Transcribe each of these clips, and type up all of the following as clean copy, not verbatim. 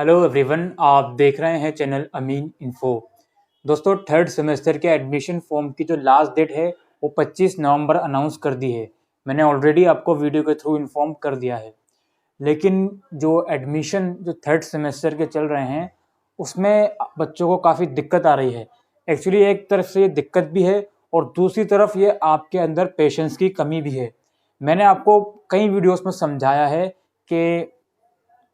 Hello everyone, आप देख रहे हैं चैनल अमीन इन्फो। दोस्तों, थर्ड सेमेस्टर के एडमिशन फॉर्म की जो लास्ट डेट है वो 25 नवंबर अनाउंस कर दी है। मैंने ऑलरेडी आपको वीडियो के थ्रू इन्फॉर्म कर दिया है। लेकिन जो एडमिशन जो थर्ड सेमेस्टर के चल रहे हैं उसमें बच्चों को काफ़ी दिक्कत आ रही है। एक्चुअली एक तरफ से ये दिक्कत भी है और दूसरी तरफ ये आपके अंदर पेशेंस की कमी भी है। मैंने आपको कई वीडियोस में समझाया है कि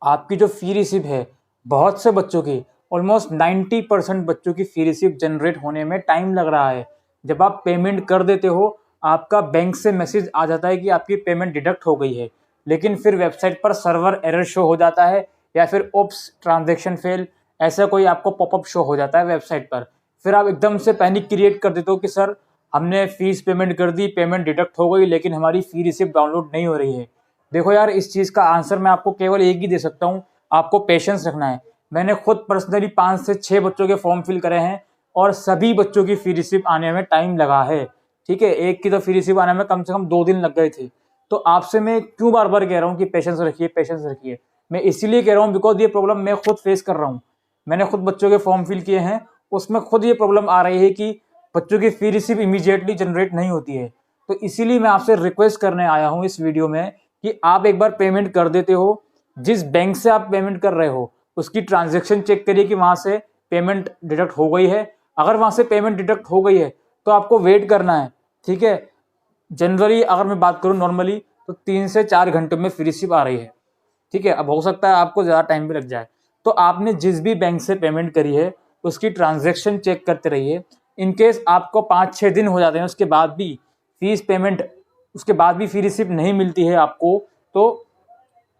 आपकी जो फ़ी रिसीव है, बहुत से बच्चों की ऑलमोस्ट 90% बच्चों की फ़ी रिसीव जनरेट होने में टाइम लग रहा है। जब आप पेमेंट कर देते हो, आपका बैंक से मैसेज आ जाता है कि आपकी पेमेंट डिडक्ट हो गई है, लेकिन फिर वेबसाइट पर सर्वर एरर शो हो जाता है या फिर ओप्स ट्रांजैक्शन फेल, ऐसा कोई आपको पॉपअप शो हो जाता है वेबसाइट पर। फिर आप एकदम से पैनिक क्रिएट कर देते हो कि सर, हमने फ़ीस पेमेंट कर दी, पेमेंट डिडक्ट हो गई, लेकिन हमारी फ़ी रिसीव डाउनलोड नहीं हो रही है। देखो यार, इस चीज़ का आंसर मैं आपको केवल एक ही दे सकता हूँ, आपको पेशेंस रखना है। मैंने खुद पर्सनली 5 से 6 बच्चों के फॉर्म फिल करे हैं और सभी बच्चों की फ़ी रिसीव आने में टाइम लगा है। ठीक है, एक की तो फ़ी रिसीव आने में कम से कम 2 दिन लग गए थे। तो आपसे मैं क्यों बार बार कह रहा हूँ कि पेशेंस रखिए, पेशेंस रखिए। मैं इसीलिए कह रहा हूँ बिकॉज ये प्रॉब्लम मैं खुद फेस कर रहा हूँ। मैंने खुद बच्चों के फॉर्म फिल किए हैं, उसमें खुद ये प्रॉब्लम आ रही है कि बच्चों की फ़ी रिसीव इमीडिएटली जनरेट नहीं होती है। तो इसीलिए मैं आपसे रिक्वेस्ट करने आया हूँ इस वीडियो में कि आप एक बार पेमेंट कर देते हो, जिस बैंक से आप पेमेंट कर रहे हो उसकी ट्रांजैक्शन चेक करिए कि वहाँ से पेमेंट डिडक्ट हो गई है। अगर वहाँ से पेमेंट डिडक्ट हो गई है तो आपको वेट करना है। ठीक है, जनरली अगर मैं बात करूँ नॉर्मली तो 3 से 4 घंटे में फ़ी रिसीव आ रही है। ठीक है, अब हो सकता है आपको ज़्यादा टाइम भी लग जाए। तो आपने जिस भी बैंक से पेमेंट करी है उसकी ट्रांजैक्शन चेक करते रहिए। इनकेस आपको 5-6 दिन हो जाते हैं उसके बाद भी फीस पेमेंट, उसके बाद भी फ़ी रिसीव नहीं मिलती है आपको, तो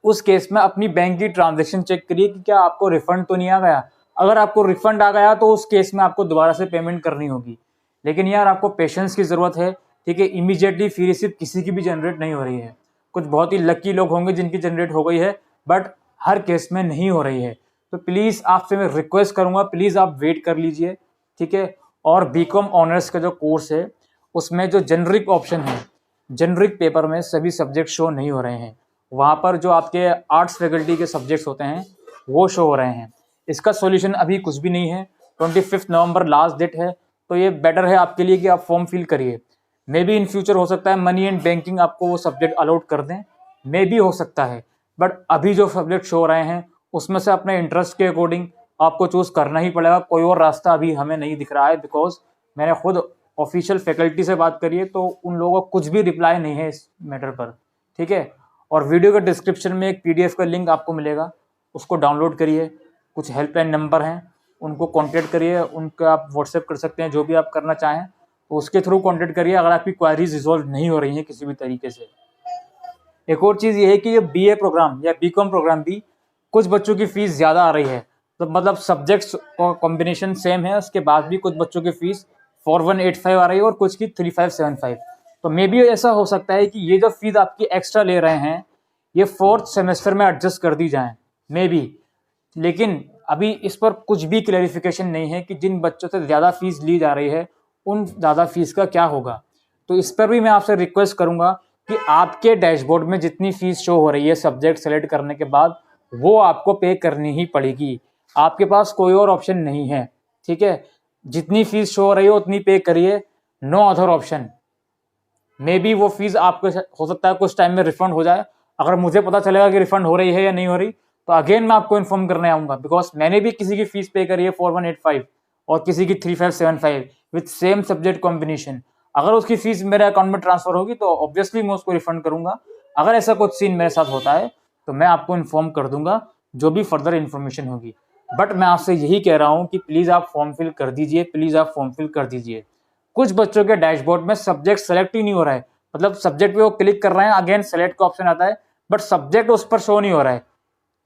उस केस में अपनी बैंक की ट्रांजैक्शन चेक करिए कि क्या आपको रिफंड तो नहीं आ गया। अगर आपको रिफंड आ गया तो उस केस में आपको दोबारा से पेमेंट करनी होगी। लेकिन यार, आपको पेशेंस की ज़रूरत है। ठीक है, इमीडिएटली फ़ी रिसीव किसी की भी जनरेट नहीं हो रही है। कुछ बहुत ही लकी लोग होंगे जिनकी जनरेट हो गई है, बट हर केस में नहीं हो रही है। तो प्लीज़ आपसे मैं रिक्वेस्ट करूँगा, प्लीज़ आप वेट कर लीजिए। ठीक है, और बीकॉम ऑनर्स का जो कोर्स है उसमें जो जेनरिक ऑप्शन है, जेनरिक पेपर में सभी सब्जेक्ट शो नहीं हो रहे हैं। वहाँ पर जो आपके आर्ट्स फैकल्टी के सब्जेक्ट्स होते हैं वो शो हो रहे हैं। इसका सॉल्यूशन अभी कुछ भी नहीं है। 25 नवंबर लास्ट डेट है, तो ये बेटर है आपके लिए कि आप फॉर्म फिल करिए। मे बी इन फ्यूचर हो सकता है मनी एंड बैंकिंग आपको वो सब्जेक्ट अलॉट कर दें, मे बी हो सकता है। बट अभी जो सब्जेक्ट शो हो रहे हैं उसमें से अपने इंटरेस्ट के अकॉर्डिंग आपको चूज़ करना ही पड़ेगा। कोई और रास्ता अभी हमें नहीं दिख रहा है, बिकॉज मैंने खुद ऑफिशियल फैकल्टी से बात करी है तो उन लोगों को कुछ भी रिप्लाई नहीं है इस मैटर पर। ठीक है, और वीडियो के डिस्क्रिप्शन में एक पीडीएफ का लिंक आपको मिलेगा, उसको डाउनलोड करिए। कुछ हेल्पलाइन नंबर हैं, उनको कांटेक्ट करिए, उनका आप व्हाट्सएप कर सकते हैं, जो भी आप करना चाहें तो उसके थ्रू कांटेक्ट करिए अगर आपकी क्वारीज रिजॉल्व नहीं हो रही हैं किसी भी तरीके से। एक और चीज़ ये है कि ये बीए प्रोग्राम या बीकॉम प्रोग्राम भी कुछ बच्चों की फ़ीस ज़्यादा आ रही है। तो मतलब सब्जेक्ट्स का कॉम्बिनेशन सेम है, उसके बाद भी कुछ बच्चों की फ़ीस 4185 आ रही है और कुछ की 3575। तो मे बी ऐसा हो सकता है कि ये जो फीस आपकी एक्स्ट्रा ले रहे हैं ये 4th सेमेस्टर में एडजस्ट कर दी जाए, मे बी। लेकिन अभी इस पर कुछ भी क्लैरिफिकेशन नहीं है कि जिन बच्चों से ज़्यादा फीस ली जा रही है उन ज़्यादा फीस का क्या होगा। तो इस पर भी मैं आपसे रिक्वेस्ट करूंगा कि आपके डैशबोर्ड में जितनी फीस शो हो रही है सब्जेक्ट सेलेक्ट करने के बाद, वो आपको पे करनी ही पड़ेगी। आपके पास कोई और ऑप्शन नहीं है। ठीक है, जितनी फीस शो हो रही है उतनी पे करिए, no other option. Maybe वो फीस आपको हो सकता है कुछ टाइम में रिफंड हो जाए। अगर मुझे पता चलेगा कि रिफंड हो रही है या नहीं हो रही तो अगेन मैं आपको इन्फॉर्म करने आऊँगा, बिकॉज मैंने भी किसी की फीस पे करी है 4185 और किसी की 3575 विथ सेम सब्जेक्ट कॉम्बिनेशन। अगर उसकी फीस मेरे अकाउंट में ट्रांसफर होगी तो ऑब्वियसली मैं उसको रिफंड करूंगा। अगर ऐसा कुछ सीन मेरे साथ होता है तो मैं आपको इन्फॉर्म कर दूंगा जो भी फर्दर इन्फॉर्मेशन होगी। बट मैं आपसे यही कह रहा हूँ कि प्लीज़ आप फॉर्म फिल कर दीजिए, प्लीज़ आप फॉर्म फिल कर दीजिए। कुछ बच्चों के डैशबोर्ड में सब्जेक्ट सेलेक्ट ही नहीं हो रहा है, मतलब सब्जेक्ट पे वो क्लिक कर रहे हैं, अगेन सेलेक्ट का ऑप्शन आता है बट सब्जेक्ट उस पर शो नहीं हो रहा है।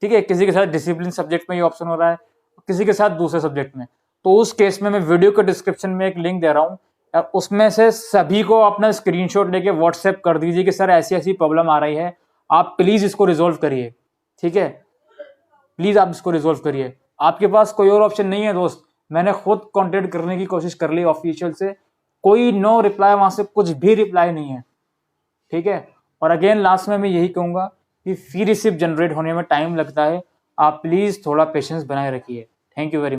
ठीक है, किसी के साथ डिसिप्लिन सब्जेक्ट में ये ऑप्शन हो रहा है, किसी के साथ दूसरे सब्जेक्ट में। तो उस केस में मैं वीडियो के डिस्क्रिप्शन में एक लिंक दे रहा हूँ, उसमें से सभी को अपना स्क्रीनशॉट लेके व्हाट्सएप कर दीजिए कि सर ऐसी ऐसी प्रॉब्लम आ रही है, आप प्लीज़ इसको रिजोल्व करिए। ठीक है, प्लीज़ आप इसको रिजोल्व करिए। आपके पास कोई और ऑप्शन नहीं है दोस्त। मैंने खुद कांटेक्ट करने की कोशिश कर ली ऑफिशियल से, कोई नो रिप्लाई, वहाँ से कुछ भी रिप्लाई नहीं है। ठीक है, और अगेन लास्ट में मैं यही कहूँगा कि फी रिसिप्ट जनरेट होने में टाइम लगता है। आप प्लीज़ थोड़ा पेशेंस बनाए रखिए। Thank you very